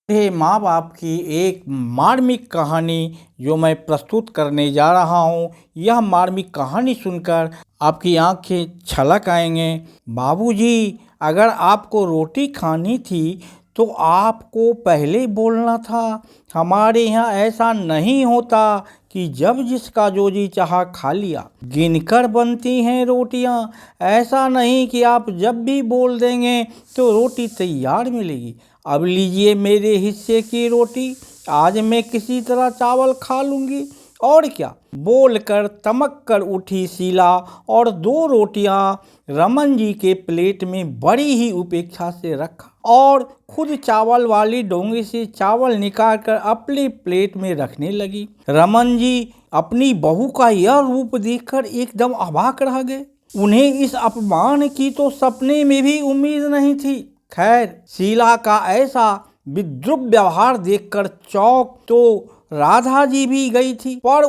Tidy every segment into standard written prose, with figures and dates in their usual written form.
मेरे माँ बाप की एक मार्मिक कहानी जो मैं प्रस्तुत करने जा रहा हूँ। यह मार्मिक कहानी सुनकर आपकी आंखें छलक आएंगे। बाबूजी, अगर आपको रोटी खानी थी तो आपको पहले बोलना था। हमारे यहाँ ऐसा नहीं होता कि जब जिसका जो जी चाहा खा लिया। गिनकर बनती हैं रोटियाँ। ऐसा नहीं कि आप जब भी बोल देंगे तो रोटी तैयार मिलेगी। अब लीजिए मेरे हिस्से की रोटी, आज मैं किसी तरह चावल खा लूँगी। और क्या, बोलकर तमक कर उठी शीला और 2 रोटियां रमन जी के प्लेट में बड़ी ही उपेक्षा से रखा और खुद चावल वाली डोंगे से चावल निकाल कर अपनी प्लेट में रखने लगी। रमन जी अपनी बहू का यह रूप देखकर एकदम अवाक रह गए। उन्हें इस अपमान की तो सपने में भी उम्मीद नहीं थी। खैर, शीला का ऐसा विद्रूप व्यवहार देखकर चौंक तो राधा जी भी गई थी, पर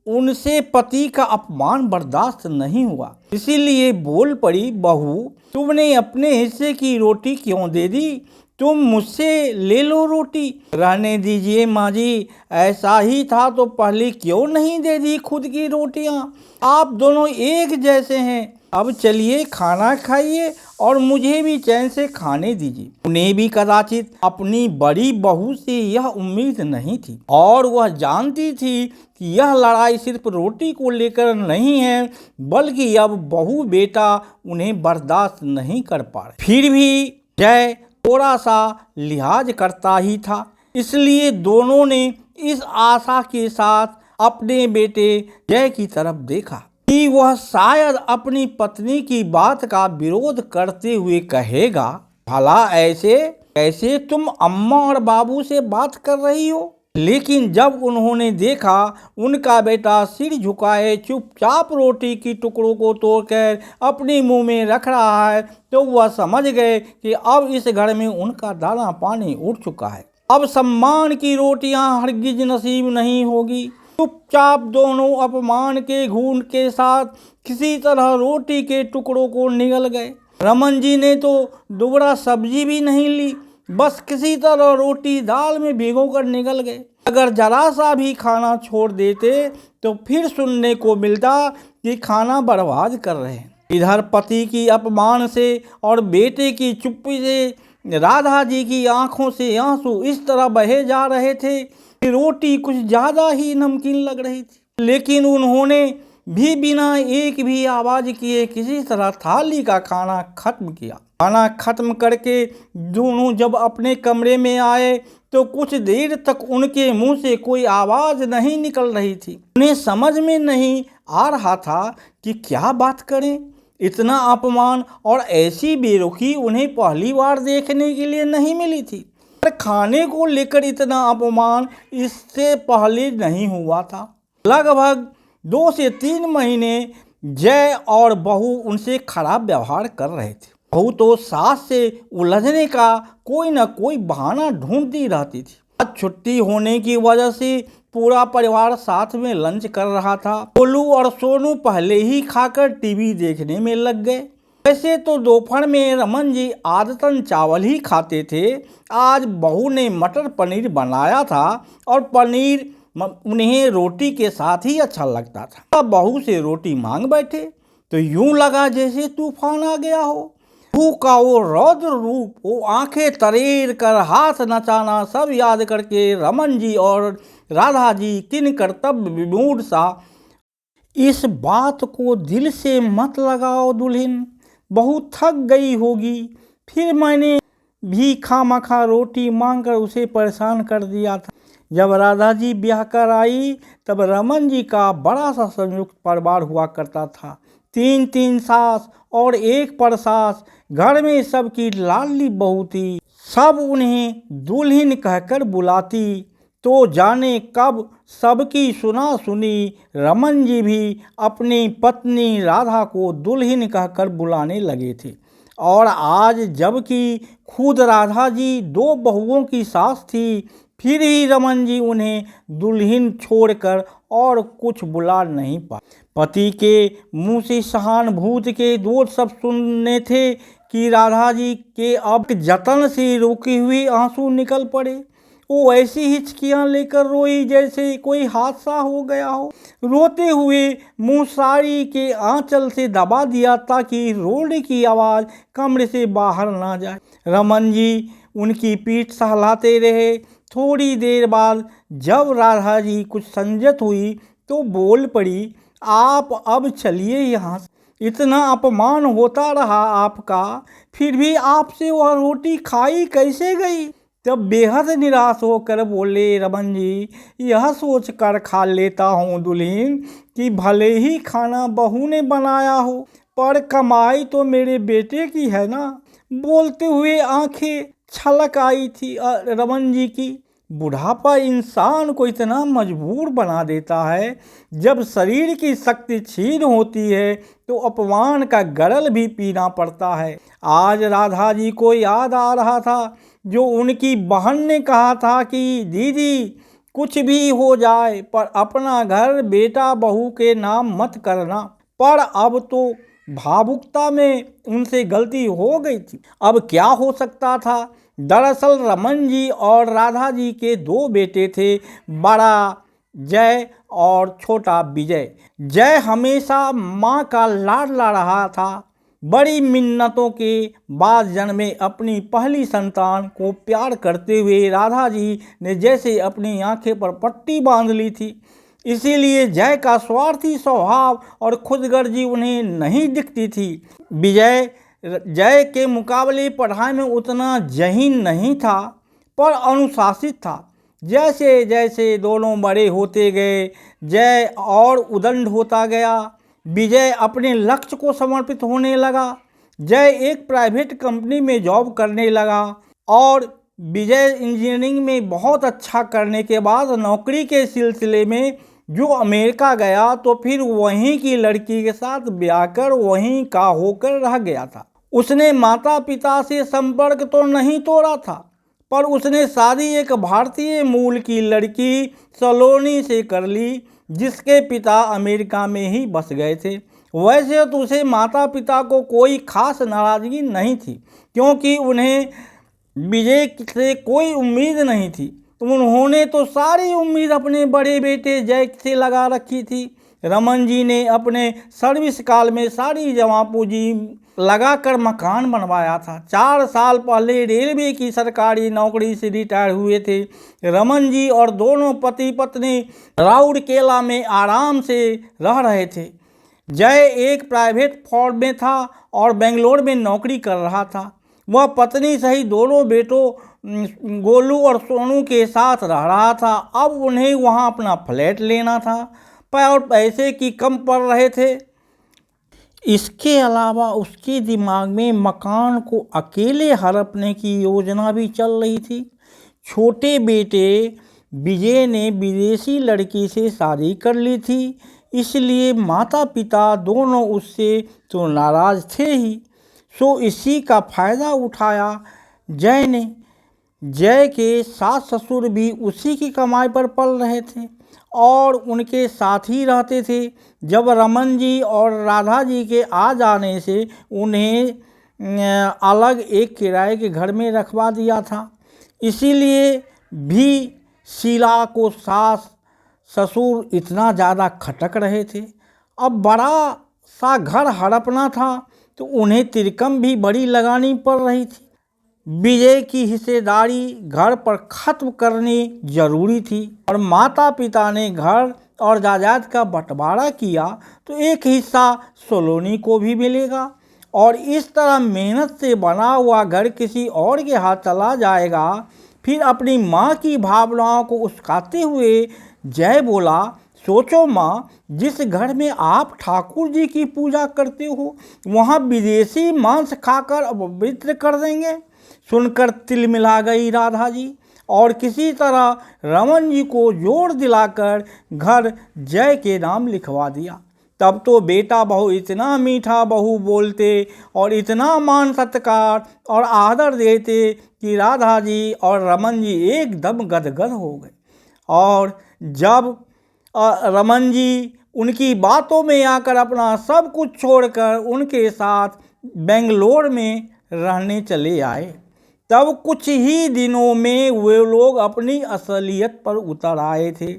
उनसे पति का अपमान बर्दाश्त नहीं हुआ। इसीलिए बोल पड़ी, बहू, तुमने अपने हिस्से की रोटी क्यों दे दी? तुम मुझसे ले लो रोटी। रहने दीजिए माँ जी, ऐसा ही था तो पहले क्यों नहीं दे दी खुद की रोटियां? आप दोनों एक जैसे हैं। अब चलिए खाना खाइए और मुझे भी चैन से खाने दीजिए। उन्हें भी कदाचित अपनी बड़ी बहू से यह उम्मीद नहीं थी और वह जानती थी कि यह लड़ाई सिर्फ रोटी को लेकर नहीं है, बल्कि अब बहू बेटा उन्हें बर्दाश्त नहीं कर पा रहे। फिर भी जय थोड़ा सा लिहाज करता ही था, इसलिए दोनों ने इस आशा के साथ अपने बेटे जय की तरफ देखा कि वह शायद अपनी पत्नी की बात का विरोध करते हुए कहेगा, भला ऐसे कैसे तुम अम्मा और बाबू से बात कर रही हो? लेकिन जब उन्होंने देखा उनका बेटा सिर झुकाए चुपचाप रोटी की टुकड़ों को तोड़कर अपने मुंह में रख रहा है, तो वह समझ गए कि अब इस घर में उनका दाना पानी उठ चुका है। अब सम्मान की रोटियां हरगिज नसीब नहीं होगी। चुपचाप दोनों अपमान के घूंट के साथ किसी तरह रोटी के टुकड़ों को निगल गए। रमन जी ने तो दुबड़ा सब्जी भी नहीं ली, बस किसी तरह रोटी दाल में भिगोकर निगल गए। अगर जरा सा भी खाना छोड़ देते तो फिर सुनने को मिलता कि खाना बर्बाद कर रहे हैं। इधर पति की अपमान से और बेटे की चुप्पी से राधा जी की आंखों से आंसू इस तरह बहे जा रहे थे कि रोटी कुछ ज्यादा ही नमकीन लग रही थी। लेकिन उन्होंने भी बिना एक भी आवाज किए किसी तरह थाली का खाना खत्म किया। खाना खत्म करके दोनों जब अपने कमरे में आए तो कुछ देर तक उनके मुंह से कोई आवाज नहीं निकल रही थी। उन्हें समझ में नहीं आ रहा था कि क्या बात करें। इतना अपमान और ऐसी बेरुखी उन्हें पहली बार देखने के लिए नहीं मिली थी। पर खाने को लेकर इतना अपमान इससे पहले नहीं हुआ था। लगभग 2 से 3 महीने जय और बहू उनसे खराब व्यवहार कर रहे थे। बहू तो सास से उलझने का कोई न कोई बहाना ढूंढती रहती थी। आज छुट्टी होने की वजह से पूरा परिवार साथ में लंच कर रहा था। गोलू और सोनू पहले ही खाकर टीवी देखने में लग गए। वैसे तो दोपहर में रमन जी आदतन चावल ही खाते थे। आज बहू ने मटर पनीर बनाया था और पनीर उन्हें रोटी के साथ ही अच्छा लगता था। तब बहू से रोटी मांग बैठे तो यूं लगा जैसे तूफान आ गया हो। बहू का वो रौद्र रूप, वो आंखें तरेर कर हाथ नचाना सब याद करके रमन जी और राधा जी किन कर्तव्य विमूढ़ सा, इस बात को दिल से मत लगाओ दुल्हन, बहू थक गई होगी। फिर मैंने भी खामखा रोटी मांगकर उसे परेशान कर दिया था। जब राधा जी ब्याह कर आई तब रमन जी का बड़ा सा संयुक्त परिवार हुआ करता था। 3 सास और 1 परसास। घर में सबकी लाडली बहू थी। सब उन्हें दुल्हन कहकर बुलाती। तो जाने कब सबकी सुना सुनी रमन जी भी अपनी पत्नी राधा को दुल्हन कहकर बुलाने लगे थे और आज जबकि खुद राधा जी 2 बहुओं की सास थी, फिर ही रमन जी उन्हें दुल्हन छोड़कर और कुछ बुला नहीं पाए। पति के मुंह से सहानुभूति के 2 शब्द सुनने थे कि राधा जी के अब जतन से रोके हुए आंसू निकल पड़े। वो ऐसी हिचकियां लेकर रोई जैसे कोई हादसा हो गया हो। रोते हुए मुंह साड़ी के आंचल से दबा दिया ताकि रोने की आवाज़ कमरे से बाहर ना जाए। रमन जी उनकी पीठ सहलाते रहे। थोड़ी देर बाद जब राधा जी कुछ संजत हुई तो बोल पड़ी, आप अब चलिए यहाँ से। इतना अपमान होता रहा आपका, फिर भी आपसे वह रोटी खाई कैसे गई? तब बेहद निराश होकर बोले रमन जी, यह सोचकर खा लेता हूँ दुल्हन कि भले ही खाना बहू ने बनाया हो, पर कमाई तो मेरे बेटे की है ना। बोलते हुए आंखें छलक आई थी रमन जी की। बुढ़ापा इंसान को इतना मजबूर बना देता है, जब शरीर की शक्ति छीन होती है तो अपमान का गरल भी पीना पड़ता है। आज राधा जी को याद आ रहा था जो उनकी बहन ने कहा था कि दीदी कुछ भी हो जाए पर अपना घर बेटा बहू के नाम मत करना। पर अब तो भावुकता में उनसे गलती हो गई थी। अब क्या हो सकता था? दरअसल रमन जी और राधा जी के 2 बेटे थे, बड़ा जय और छोटा विजय। जय हमेशा माँ का लाडला रहा था। बड़ी मिन्नतों के बाद जन्मे अपनी पहली संतान को प्यार करते हुए राधा जी ने जैसे अपनी आंखें पर पट्टी बांध ली थी। इसीलिए जय का स्वार्थी स्वभाव और खुदगर्जी उन्हें नहीं दिखती थी। विजय जय के मुकाबले पढ़ाई में उतना ज़हीन नहीं था, पर अनुशासित था। जैसे जैसे दोनों बड़े होते गए, जय और उदंड होता गया। विजय अपने लक्ष्य को समर्पित होने लगा। जय एक प्राइवेट कंपनी में जॉब करने लगा और विजय इंजीनियरिंग में बहुत अच्छा करने के बाद नौकरी के सिलसिले में जो अमेरिका गया तो फिर वहीं की लड़की के साथ ब्याह कर वहीं का होकर रह गया था। उसने माता पिता से संपर्क तो नहीं तोड़ा था, पर उसने शादी एक भारतीय मूल की लड़की सलोनी से कर ली, जिसके पिता अमेरिका में ही बस गए थे। वैसे तो उसे माता पिता को कोई खास नाराज़गी नहीं थी, क्योंकि उन्हें विजय से कोई उम्मीद नहीं थी। उन्होंने तो सारी उम्मीद अपने बड़े बेटे जय से लगा रखी थी। रमन जी ने अपने सर्विस काल में सारी जमा पूंजी लगाकर मकान बनवाया था। 4 साल पहले रेलवे की सरकारी नौकरी से रिटायर हुए थे। रमन जी और दोनों पति पत्नी राउरकेला में आराम से रह रहे थे। जय एक प्राइवेट फर्म में था और बेंगलोर में नौकरी कर रहा था। वह पत्नी सहित दोनों बेटों गोलू और सोनू के साथ रह रहा था। अब उन्हें वहां अपना फ्लैट लेना था, और पैसे की कम पड़ रहे थे। इसके अलावा उसके दिमाग में मकान को अकेले हड़पने की योजना भी चल रही थी। छोटे बेटे विजय ने विदेशी लड़की से शादी कर ली थी, इसलिए माता पिता दोनों उससे तो नाराज़ थे ही। सो इसी का फ़ायदा उठाया जय ने। जय के सास ससुर भी उसी की कमाई पर पल रहे थे और उनके साथ ही रहते थे। जब रमन जी और राधा जी के आ जाने से उन्हें अलग एक किराए के घर में रखवा दिया था। इसीलिए भी शीला को सास ससुर इतना ज़्यादा खटक रहे थे। अब बड़ा सा घर हड़पना था तो उन्हें तिरकम भी बड़ी लगानी पड़ रही थी। विजय की हिस्सेदारी घर पर खत्म करनी जरूरी थी और माता पिता ने घर और जायदाद का बंटवारा किया तो एक हिस्सा सोलोनी को भी मिलेगा और इस तरह मेहनत से बना हुआ घर किसी और के हाथ चला जाएगा। फिर अपनी माँ की भावनाओं को उस्काते हुए जय बोला, सोचो माँ, जिस घर में आप ठाकुर जी की पूजा करते हो वहाँ विदेशी मांस खाकर अपवित्र कर देंगे। सुनकर तिलमिला गई राधा जी और किसी तरह रमन जी को जोर दिलाकर घर जय के नाम लिखवा दिया। तब तो बेटा बहू इतना मीठा बहू बोलते और इतना मान सत्कार और आदर देते कि राधा जी और रमन जी एकदम गदगद हो गए। और जब रमन जी उनकी बातों में आकर अपना सब कुछ छोड़कर उनके साथ बेंगलोर में रहने चले आए, तब कुछ ही दिनों में वे लोग अपनी असलियत पर उतर आए थे।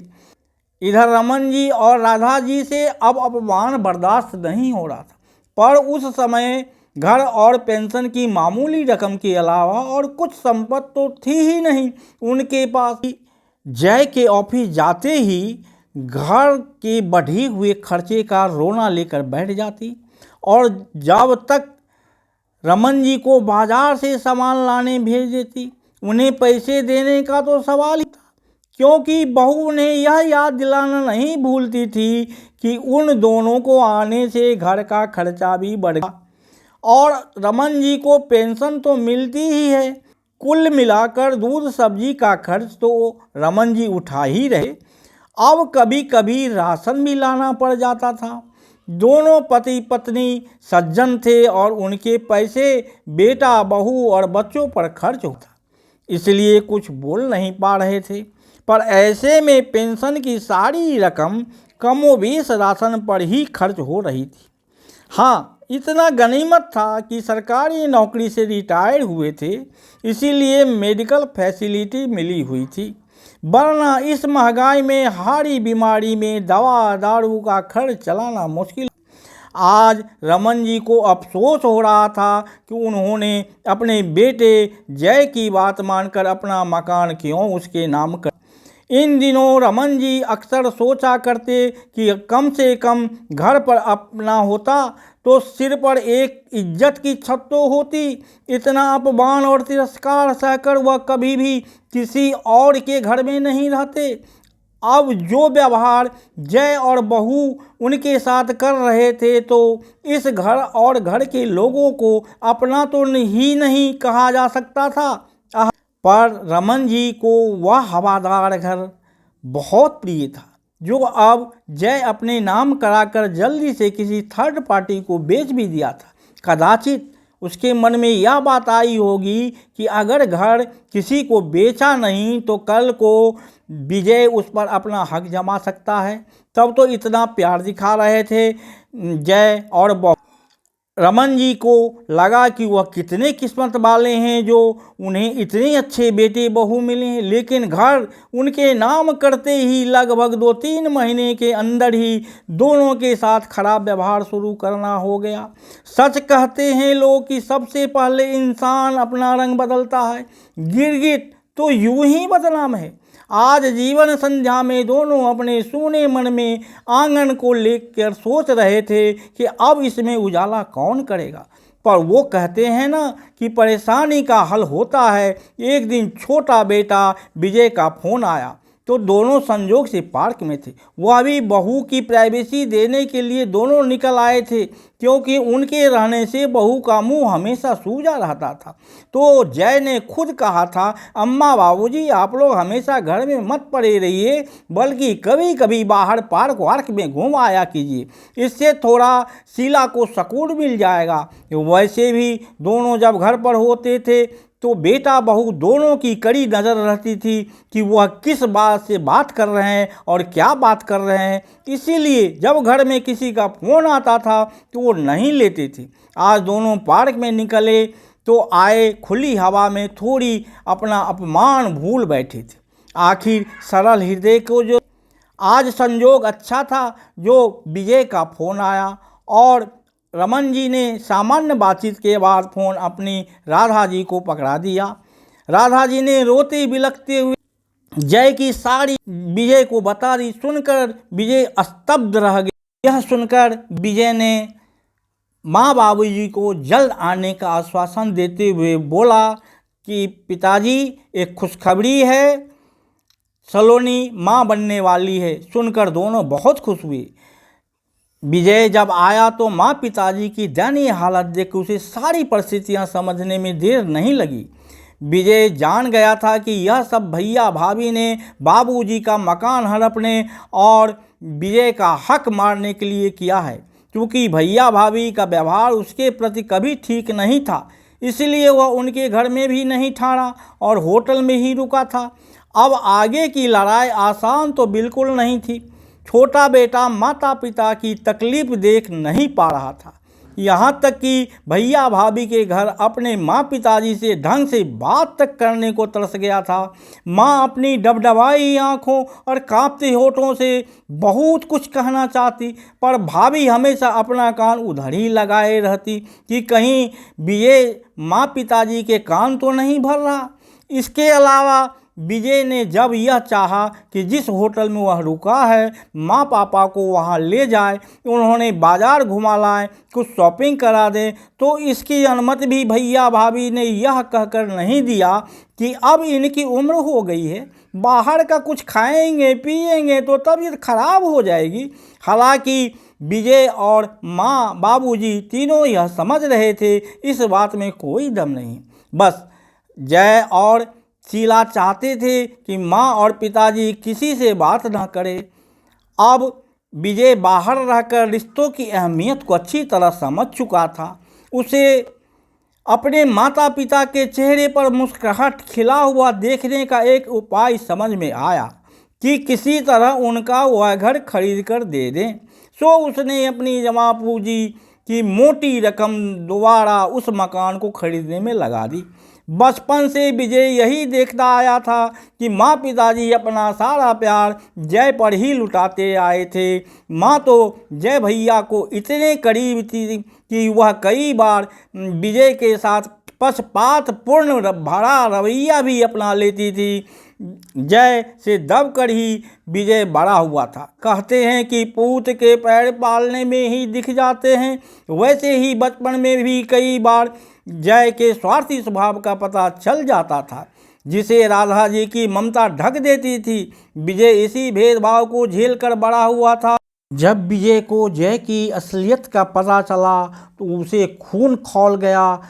इधर रमन जी और राधा जी से अब अपमान बर्दाश्त नहीं हो रहा था, पर उस समय घर और पेंशन की मामूली रकम के अलावा और कुछ संपत्ति तो थी ही नहीं उनके पास। जय के ऑफिस जाते ही घर के बढ़े हुए खर्चे का रोना लेकर बैठ जाती और जब तक रमन जी को बाजार से सामान लाने भेज देती। उन्हें पैसे देने का तो सवाल ही था, क्योंकि बहू उन्हें यह याद दिलाना नहीं भूलती थी कि उन दोनों को आने से घर का खर्चा भी बढ़ेगा और रमन जी को पेंशन तो मिलती ही है। कुल मिलाकर दूध सब्जी का खर्च तो रमन जी उठा ही रहे, अब कभी कभी राशन भी लाना पड़ जाता था। दोनों पति पत्नी सज्जन थे और उनके पैसे बेटा बहू और बच्चों पर खर्च होता, इसलिए कुछ बोल नहीं पा रहे थे। पर ऐसे में पेंशन की सारी रकम कमोबेश राशन पर ही खर्च हो रही थी। हाँ, इतना गनीमत था कि सरकारी नौकरी से रिटायर हुए थे, इसीलिए मेडिकल फैसिलिटी मिली हुई थी, वरना इस महंगाई में हारी बीमारी में दवा दारू का खर्च चलाना मुश्किल। आज रमन जी को अफसोस हो रहा था कि उन्होंने अपने बेटे जय की बात मानकर अपना मकान क्यों उसके नाम कर। इन दिनों रमन जी अक्सर सोचा करते कि कम से कम घर पर अपना होता तो सिर पर एक इज्जत की छत तो होती। इतना अपमान और तिरस्कार सहकर वह कभी भी किसी और के घर में नहीं रहते। अब जो व्यवहार जय और बहू उनके साथ कर रहे थे तो इस घर और घर के लोगों को अपना तो ही नहीं कहा जा सकता था। पर रमन जी को वह हवादार घर बहुत प्रिय था, जो अब जय अपने नाम कराकर जल्दी से किसी थर्ड पार्टी को बेच भी दिया था। कदाचित उसके मन में यह बात आई होगी कि अगर घर किसी को बेचा नहीं तो कल को विजय उस पर अपना हक जमा सकता है। तब तो इतना प्यार दिखा रहे थे जय और बहू। रमन जी को लगा कि वह कितने किस्मत वाले हैं जो उन्हें इतने अच्छे बेटे बहू मिले हैं, लेकिन घर उनके नाम करते ही लगभग 2-3 महीने के अंदर ही दोनों के साथ खराब व्यवहार शुरू करना हो गया। सच कहते हैं लोग कि सबसे पहले इंसान अपना रंग बदलता है, गिरगिट तो यूं ही बदनाम है। आज जीवन संध्या में दोनों अपने सूने मन में आंगन को लेकर सोच रहे थे कि अब इसमें उजाला कौन करेगा। पर वो कहते हैं ना कि परेशानी का हल होता है। एक दिन छोटा बेटा विजय का फोन आया तो दोनों संजोग से पार्क में थे। वह भी बहू की प्राइवेसी देने के लिए दोनों निकल आए थे, क्योंकि उनके रहने से बहू का मुंह हमेशा सूजा रहता था। तो जय ने खुद कहा था, अम्मा बाबूजी आप लोग हमेशा घर में मत पड़े रहिए, बल्कि कभी कभी बाहर पार्क वार्क में घूम आया कीजिए, इससे थोड़ा शीला को सुकून मिल जाएगा। वैसे भी दोनों जब घर पर होते थे तो बेटा बहू दोनों की कड़ी नज़र रहती थी कि वह किस बात से बात कर रहे हैं और क्या बात कर रहे हैं। इसीलिए जब घर में किसी का फ़ोन आता था तो वो नहीं लेते थे। आज दोनों पार्क में निकले तो आए खुली हवा में थोड़ी अपना अपमान भूल बैठे थे। आखिर सरल हृदय को जो आज संजोग अच्छा था जो विजय का फ़ोन आया और रमन जी ने सामान्य बातचीत के बाद फ़ोन अपनी राधा जी को पकड़ा दिया। राधा जी ने रोते बिलखते हुए जय की सारी विजय को बता दी। सुनकर विजय स्तब्ध रह गया। यह सुनकर विजय ने माँ बाबूजी को जल्द आने का आश्वासन देते हुए बोला कि पिताजी एक खुशखबरी है, सलोनी माँ बनने वाली है। सुनकर दोनों बहुत खुश हुए। विजय जब आया तो माँ पिताजी की दयनीय हालत देख उसे सारी परिस्थितियाँ समझने में देर नहीं लगी। विजय जान गया था कि यह सब भैया भाभी ने बाबूजी का मकान हड़पने और विजय का हक मारने के लिए किया है, क्योंकि भैया भाभी का व्यवहार उसके प्रति कभी ठीक नहीं था। इसलिए वह उनके घर में भी नहीं ठहरा और होटल में ही रुका था। अब आगे की लड़ाई आसान तो बिल्कुल नहीं थी। छोटा बेटा माता पिता की तकलीफ देख नहीं पा रहा था, यहाँ तक कि भैया भाभी के घर अपने माँ पिताजी से ढंग से बात तक करने को तरस गया था। माँ अपनी डबडबाई आँखों और कांपते होठों से बहुत कुछ कहना चाहती, पर भाभी हमेशा अपना कान उधर ही लगाए रहती कि कहीं विजय माँ पिताजी के कान तो नहीं भर रहा। इसके अलावा विजय ने जब यह चाहा कि जिस होटल में वह रुका है माँ पापा को वहाँ ले जाए, उन्होंने बाज़ार घुमा लाएं, कुछ शॉपिंग करा दें, तो इसकी अनुमति भी भैया भाभी ने यह कहकर नहीं दिया कि अब इनकी उम्र हो गई है, बाहर का कुछ खाएंगे पिएंगे तो तबीयत खराब हो जाएगी। हालांकि विजय और माँ बाबूजी तीनों यह समझ रहे थे इस बात में कोई दम नहीं। बस जय और शीला चाहते थे कि माँ और पिताजी किसी से बात ना करें। अब विजय बाहर रहकर रिश्तों की अहमियत को अच्छी तरह समझ चुका था। उसे अपने माता पिता के चेहरे पर मुस्कुराहट खिला हुआ देखने का एक उपाय समझ में आया कि किसी तरह उनका वह घर खरीद कर दे दें। सो उसने अपनी जमा पूंजी की मोटी रकम दोबारा उस मकान को खरीदने में लगा दी। बचपन से विजय यही देखता आया था कि माँ पिताजी अपना सारा प्यार जय पर ही लुटाते आए थे। माँ तो जय भैया को इतने करीब थी कि वह कई बार विजय के साथ पक्षपातपूर्ण भरा रवैया भी अपना लेती थी। जय से दबकर ही विजय बड़ा हुआ था। कहते हैं कि पूत के पैर पालने में ही दिख जाते हैं, वैसे ही बचपन में भी कई बार जय के स्वार्थी स्वभाव का पता चल जाता था, जिसे राधा जी की ममता ढक देती थी। विजय इसी भेदभाव को झेल कर बड़ा हुआ था। जब विजय को जय की असलियत का पता चला तो उसे खून खौल गया,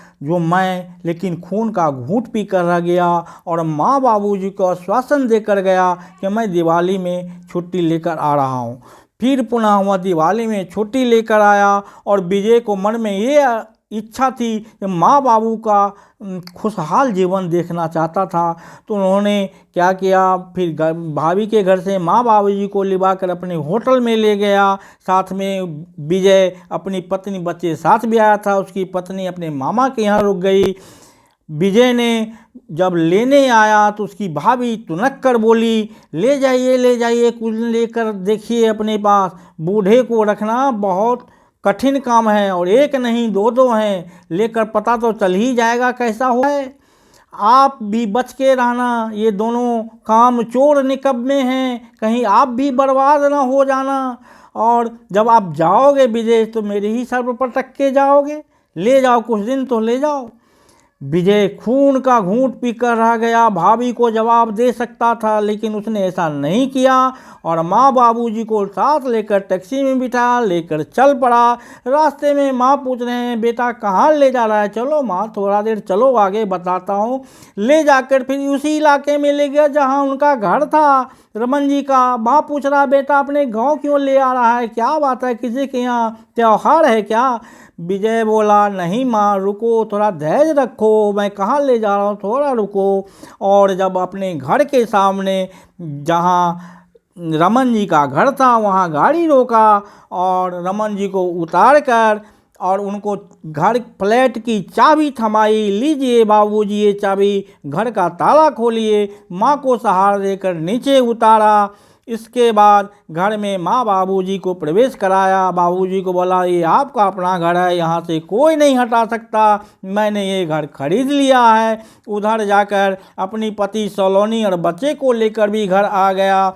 लेकिन खून का घूंट पी कर रह गया और माँ बाबूजी को आश्वासन देकर गया कि मैं दिवाली में छुट्टी लेकर आ रहा हूँ। फिर पुनः वह दिवाली में छुट्टी लेकर आया और विजय को मन में ये इच्छा थी कि माँ बाबू का खुशहाल जीवन देखना चाहता था। तो उन्होंने क्या किया, फिर भाभी के घर से माँ बाबूजी को लिवा कर अपने होटल में ले गया। साथ में विजय अपनी पत्नी बच्चे साथ भी आया था। उसकी पत्नी अपने मामा के यहाँ रुक गई। विजय ने जब लेने आया तो उसकी भाभी तुनक कर बोली, ले जाइए कुछ लेकर देखिए अपने पास, बूढ़े को रखना बहुत कठिन काम है और एक नहीं दो दो हैं, लेकर पता तो चल ही जाएगा कैसा हुआ है। आप भी बच के रहना, ये दोनों काम चोर निकब में हैं, कहीं आप भी बर्बाद ना हो जाना। और जब आप जाओगे विजय तो मेरे ही सर पर टक के जाओगे, ले जाओ कुछ दिन तो ले जाओ। विजय खून का घूंट पीकर रह गया। भाभी को जवाब दे सकता था लेकिन उसने ऐसा नहीं किया और माँ बाबूजी को साथ लेकर टैक्सी में बिठा लेकर चल पड़ा। रास्ते में माँ पूछ रहे हैं, बेटा कहाँ ले जा रहा है? चलो माँ थोड़ा देर चलो, आगे बताता हूँ। ले जाकर फिर उसी इलाके में ले गया जहाँ उनका घर था, रमन जी का। माँ पूछ रहा, बेटा अपने गाँव क्यों ले आ रहा है, क्या बात है, किसी के यहाँ त्योहार है क्या? विजय बोला, नहीं माँ रुको, थोड़ा धैर्य रखो, मैं कहाँ ले जा रहा हूँ, थोड़ा रुको। और जब अपने घर के सामने जहाँ रमन जी का घर था वहाँ गाड़ी रोका और रमन जी को उतार कर और उनको घर फ्लैट की चाबी थमाई। लीजिए बाबूजी ये चाबी, घर का ताला खोलिए। माँ को सहारा देकर नीचे उतारा। इसके बाद घर में माँ बाबूजी को प्रवेश कराया। बाबूजी को बोला, ये आपका अपना घर है, यहाँ से कोई नहीं हटा सकता, मैंने ये घर खरीद लिया है। उधर जाकर अपनी पति सलोनी और बच्चे को लेकर भी घर आ गया।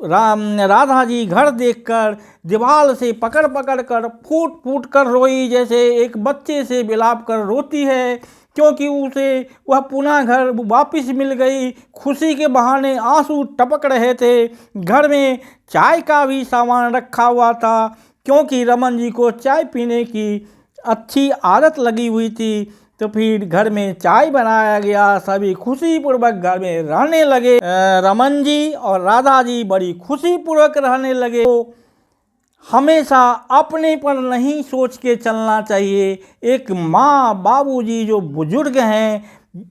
राधा जी घर देखकर दीवार से पकड़ पकड़ कर फूट फूट कर रोई, जैसे एक बच्चे से विलाप कर रोती है, क्योंकि उसे वह पुनः घर वापस मिल गई। खुशी के बहाने आंसू टपक रहे थे। घर में चाय का भी सामान रखा हुआ था, क्योंकि रमन जी को चाय पीने की अच्छी आदत लगी हुई थी। तो फिर घर में चाय बनाया गया, सभी खुशीपूर्वक घर में रहने लगे। रमन जी और राधा जी बड़ी खुशीपूर्वक रहने लगे। तो हमेशा अपने पर नहीं सोच के चलना चाहिए। एक माँ बाबूजी जो बुजुर्ग हैं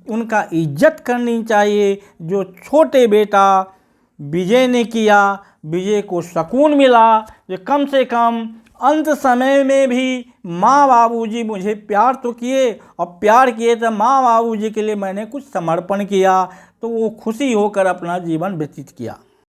उनका इज्जत करनी चाहिए। जो छोटे बेटा विजय ने किया, विजय को सुकून मिला, जो कम से कम अंत समय में भी माँ बाबूजी मुझे प्यार तो किए, और प्यार किए तो माँ बाबूजी के लिए मैंने कुछ समर्पण किया, तो वो खुशी होकर अपना जीवन व्यतीत किया।